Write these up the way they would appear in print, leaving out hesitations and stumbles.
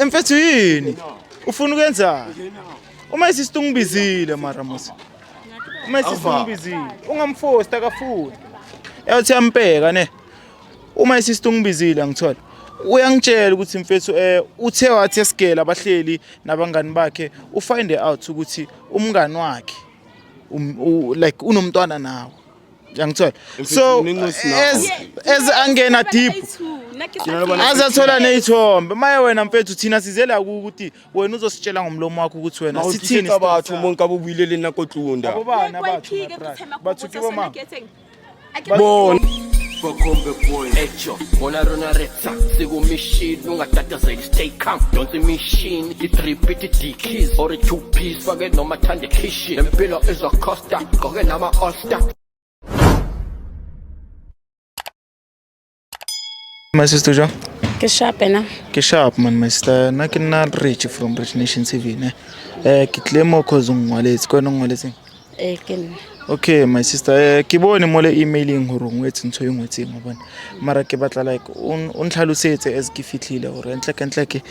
Mfethu yini? Ufuna ukwenza? Uma isisitungibizile mara musa. Uma isisitungibizile, ungamfosta kafuni. Eyothi yampeka ne. Uma isisitungibizile angithola. Uyangitshela ukuthi mfethu uthe wathi esigela abahleli nabangani bakhe ufind out ukuthi umngani wakhe like unomntwana nawo. Yangithola. So as angena deep azathola nezithombe maye wena mfethu thina sizela ukuthi wena uzositshela ngomlomo wakho ukuthi wena sithini bathu bonke abubuyilele nakotlunda abobana bathu bathu kiboma bona Bakombe boy echo bona rona retsa siku machine ungatata say stay calm don't the machine the three pretty keys or a two piece forget no mathande kitchen empilo is a costa goke nama all star. My sister John Ke sharp ena. Ke sharp man my sister na ke na Rich from Rich Nation TV ne ke tlemo cause ngwaletse kona ngwaletse Ke okay my sister ke bone mo le emailing hore ngwetse ntho engwetseng ngobona mara ke batla like untlhalosetse as ke fitlhile hore entle ke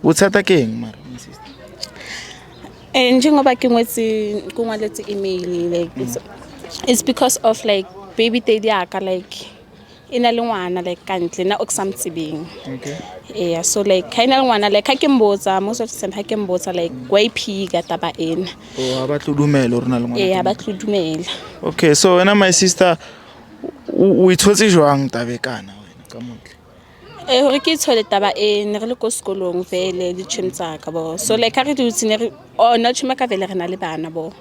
bothata ke eng mara my sister njengoba ke ngwaletse email like it's because of like baby daddy aka like ina le ngwana like kantle na oksamtsibeng okay yeah so like kaina le ngwana like ha ke mbotsa most of the time ha ke mbotsa like why phiga taba ena abatludumela rena le ngwana yeah abatludumela okay so wena my sister o ithotse jwang tabekana wena ka montle hore ke itshole taba ena re le ko sekolong vele le tshimtsa ka bo so like ha re dutse ne re na tshima ka vele rena le bana bo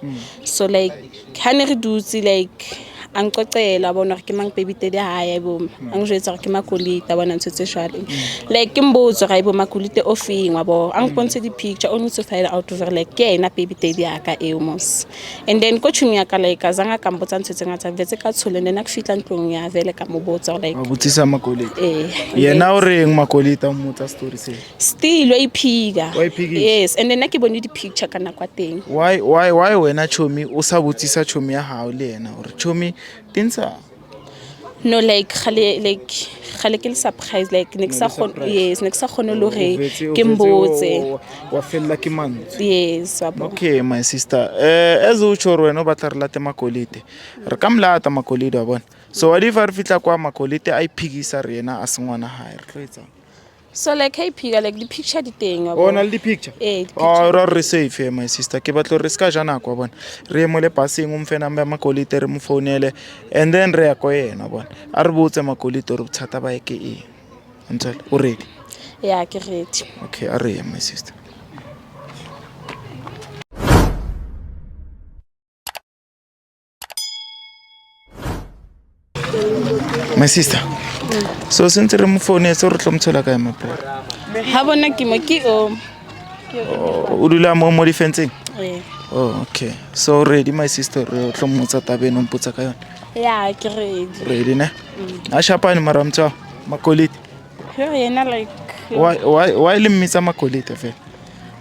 so like ha ne re dutse like angicocela bona re ke mang baby daddy haya bo angijwetsa re ke makolita bona ntse shwale like ke mbotso ga ibo makolite ofingwa bo angibonse di picture only to find out over like ke ena baby daddy aka eumos and then ko tshumi ya ka like azanga ka mbotsa ntse ngata vetse ka tshole nna ku fitla ntlong ya vele ka mbotsa like botsisa makolita yena o reng makolita mmotsa story se still wa iphiga yes and then ke bone di picture kana kwa teng why wena chomi o sa botsisa chomi ya hao le yena or chomi tinsa no like khale ke le surprise like next sa yes next sa khone lo re ke mbotse wa fella ke man yes okay my sister as u choro wena ba tla re late makolite re ka mlata makolite wa bona so wa di fa re fitla kwa makolite a iphigisa rena a sengwana hae re tloetsa so like hey piga like the picture di teng wa bona le picture re safe my sister ke batlo re ska jana kwa bona re mo le passing umfena mba makolite re mo phonele and then re ya ko yena bona a re botse makolite re bothata ba ke eng until o ready yeah ke ready okay a re my sister my sister so since re mo phone so re tlomthola ka ema bro ha bona ke mo ke o dula mo defensing oh okay so ready my sister re tlomotsa tabeno mpotsa ka yona yeah ke ready ne a shapani maramtsa makolite yena like why le mmitsa makolite fe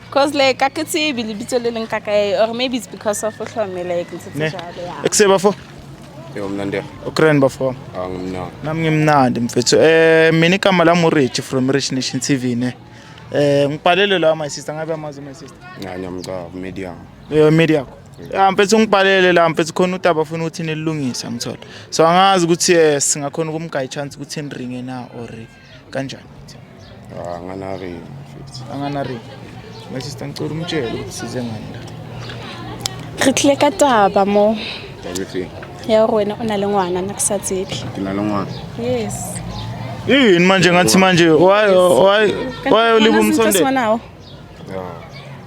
cause like I could see bilibitso le leng kaka or maybe it's because of hlome like ntse jalo yeah ekseba fo yomnande ukren bafo angimna nami ngimnandi mfethu mina igama lami Rich from Rich Nation TV ne ngibhalele la my sister ngabe amazi my sister nganyamca media media mfethu ngibhalele la mfethu khona utaba afuna ukuthi nilungisa ngithola so angazi ukuthi singakhona ukumgaya chance ukuthi niringe na or kanjani nganari anganari my sister ngicela umtshele ukuthi size ngani la re tle ka taba mo everything ya wena una le ngwana na kusatsebi kina le ngwana yes yini manje ngathi manje why ulibu umsonde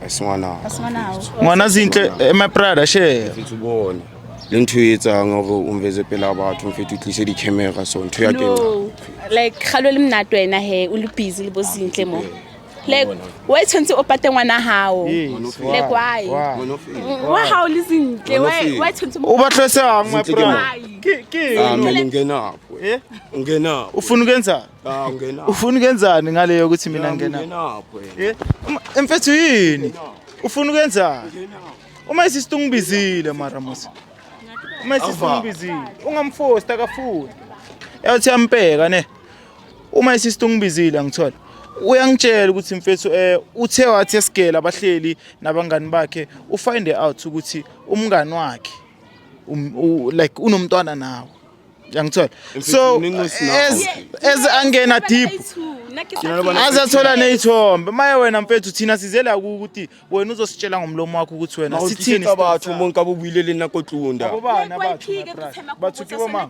aswana ngwana zinhle my brother share mfethu bona le ntho etsa ngoba umveze phela bathu mfethu utlise di camera so ntho ya kena like khalo le mnato wena he uli busy le bozinhle mo like why tshwantse o pate ngwana hao like why how lizinhle why tshwantse o batlwesa my brother ke ngena ngena ufuna ukwenza ngena ufuna ukenzani ngaleyo ukuthi mina ngena mfethu yini ufuna ukwenza uma isisitungibizile mara musa uma isisitungibizile ungamfosta kafuni eyothi yampeka ne uma isisitungibizile ngithola uyangitshela ukuthi mfethu uthe wathi esigela abahleli nabangani bakhe ufind out ukuthi umngani wakhe like unomntwana nawo yangithola so as angena deep azathola neyithombe maye wena mfethu thina sizela ukuthi wena uzositshela ngomlomo wakho ukuthi wena sithini bathu umuntu abubuyilele nakotlunda abobana bathu kiboma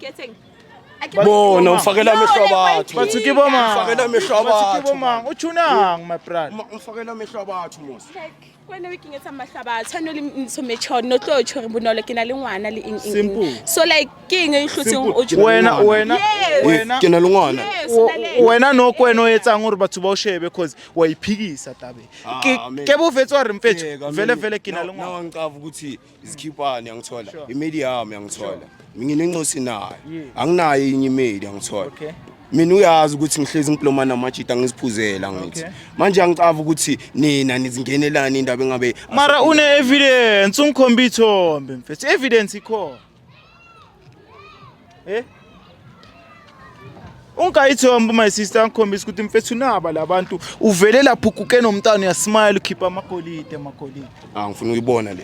bona ufakela amehlo abathu bathu kiboma ufakela amehlo abathu kiboma uchunang my brother ufakela amehlo abathu mos When we can get some mahlaba tshwanele so mature no tlo tshwere bonolo ke na le ngwana le Simple. so like ke eng e hlotseng o wena ke na le ngwana wena no kwena o etsang gore batho ba o shebe because wa iphikisa tabe ke bo fetsa re mfethu vele ke na le ngwana ngicava ukuthi isikhipane yangithola imedium yangithola mina inencosi nayo anginayo inye imedi yangithola mina uyazi ukuthi ngihlezi ngiplomana namajita ngiziphuzela ngithi manje angicava ukuthi nina nizingenelana indaba engabe mara une evidence ungikhomba ithombe mfethu evidence ikhona ungayithomba my sister ngikhombisa ukuthi mfethu naba labantu uvele lapho ukuke nomntana uyasmile ukhipha amagolide angifuna ukuyibona le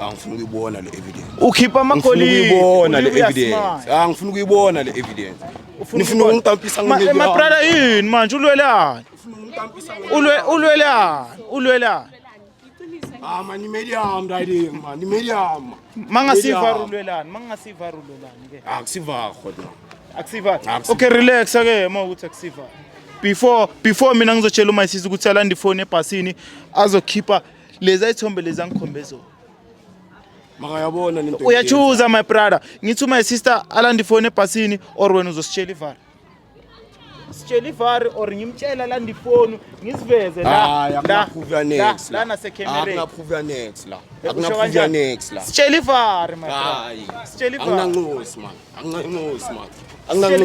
angifuna ukuyibona le evidence ukhipha amagolide ukuyibona le evidence angifuna ukuyibona le evidence nifuna ukungiqampisa ngeke my brother yini manje ulwelana ulwelana mani medium riding man medium mangasiva ulwelana ke akusiva khodwa akusiva okay relax ake mawukuthi akusiva before mina ngizotshela uma sisi ukuthi alanda ifone ebhasini azokhipha lezi ayithombe lezi angikhombeza makayabona lento uyachuza my brother ngithi my sister alanda ifone ebhasini or wena uzositshela ivari or ngimtshela alanda ifone ngisiveze la akunaproof ya next la sitshela ivari my brother sitshela ivari anganqosi man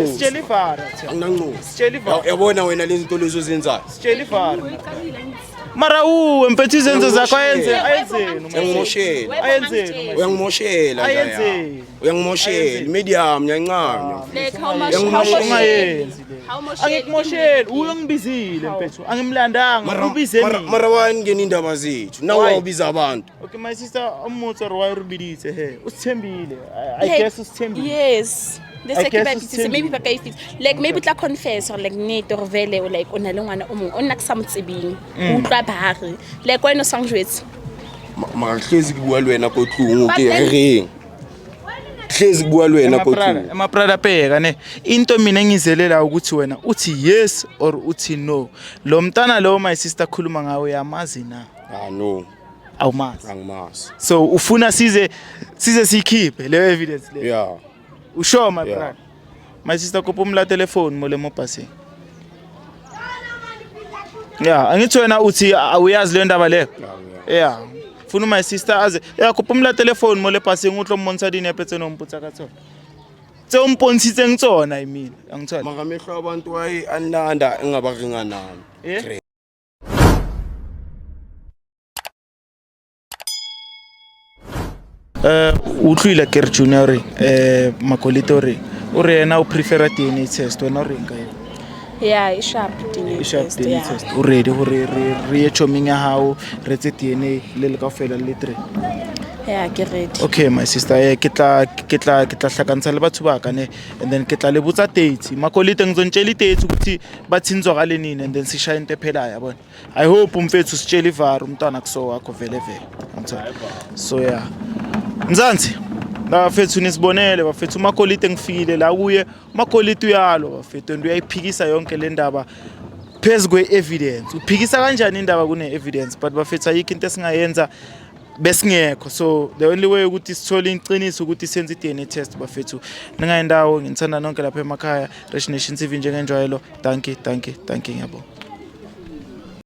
sitshela ivari yabona wena lezi zinto lezo zenzayo sitshela ivari mara mfethu izenzo zakho ayenzeni uyangimoshela medium nyancane angikumosheli uyongibizile mfethu angimlandanga ubize mina mara wani ngene indaba zethu nawe ubiza abantu okay my sister umutso why urubiditse he usithembile I guess usithembile yes maybe ba ka like maybe tla confess or like need or vele or like ona le ngwana o mong o nna ke sa motsebing o utlwa bahari like wena sang jwetse mahlezi ke bua le wena ko tlung ke reng hlezi ke bua le wena ko tlung my brother bheka ne into mina engizelela ukuthi wena uthi yes or uthi no lo mntana lo my sister khuluma ngawe yamazi na no awumazi angimazi so ufuna size sikhiphe le evidence le yeah usho my brother my sister kopha umla telefone mo le mobhasini angithi wena uthi awuyazi le ndaba le funa my sister aze kopha umla telefone mo le bhasini utlo mmonisa dine epetse nomputsa ka tsona tse umpontshitse ngitsona imina angithola mangamehlo abantu wayi ananda engabaringa nami utlwile Gary Junior Makolitori o re yena o prefera DNA test wena o re nka i sharp DNA test o ready hore re ye choming ya hao re tse DNA le ka fela le 3 ke ready okay my sister ke tla hlakantsha le batho ba ka ne and then ke tla le botsa dates Makolite ngizontshela dates ukuthi bathinzwa gale nini and then sishaya into ephela yabona I hope umfethu sitshela ivar umntwana kuso wakho vele so Mzansi bafethu nisibonele bafethu Makolite ngifikile la kuye Makolite uyalo bafethu and uyayiphikisa yonke le ndaba phezu kwe evidence uphikisa kanjani indaba kune evidence but bafethu ayikho into esingayenza besingekho so the only way ukuthi sithole iqiniso ukuthi senze iDNA test bafethu ningayendawo ngithanda nonke lapha emakhaya Rich Nation TV njengenjwayelo thank you ngiyabonga